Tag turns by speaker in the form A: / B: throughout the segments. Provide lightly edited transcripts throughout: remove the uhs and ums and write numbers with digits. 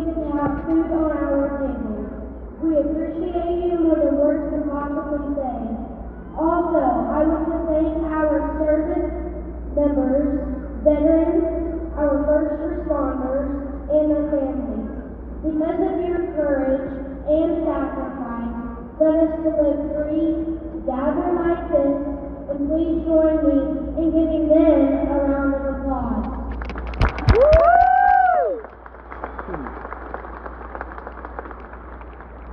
A: ability to have food on our tables. We appreciate you more than words can possibly say. Also, I want to thank our service members, veterans, our first responders, and their families. Because of your courage and sacrifice, let us to live free, gather like this, and please join me in giving them a round of applause.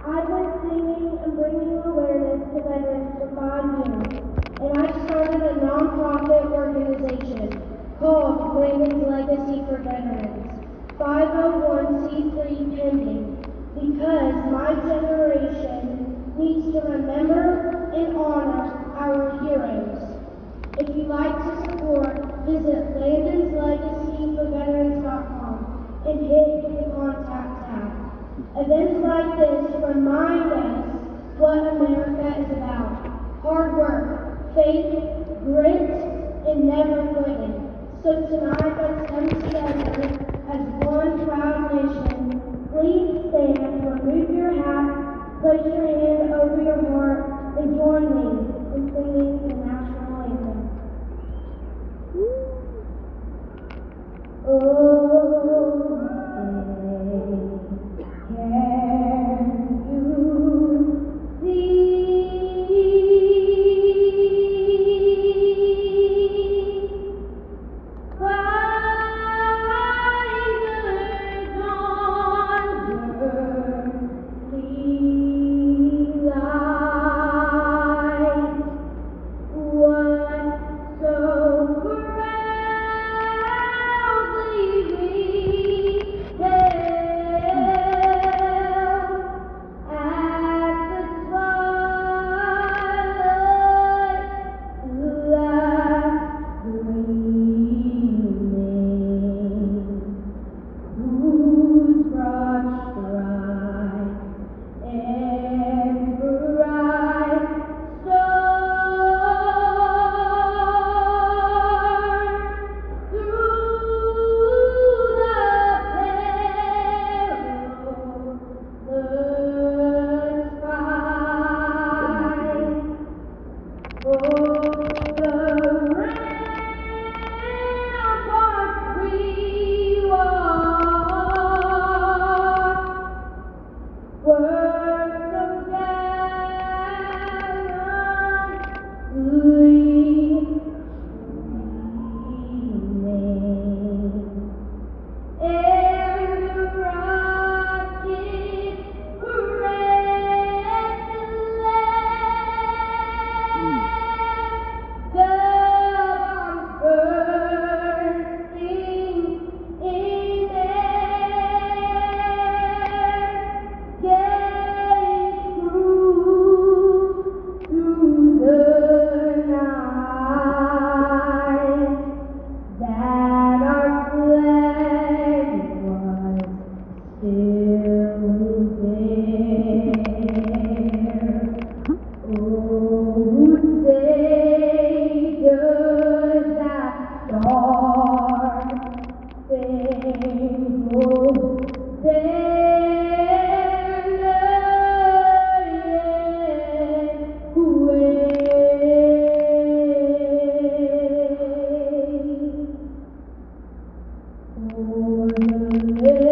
A: I've been singing and bringing awareness to veterans for 5 years, and I started a non-profit organization called Landon's Legacy for Veterans, 501c3 pending, because my generation needs to remember and honor our heroes. If you'd like to support, visit landonslegacyforveterans.com and hit the contact tab. Events like this remind us what America is about. Hard work, faith, grit, and never quitting. So tonight, let's come together as one proud nation. Please stand, remove your hat, place your hand over your heart, and join me in singing the national anthem. Oh, can you see fires on earthly light? What so proudly we for the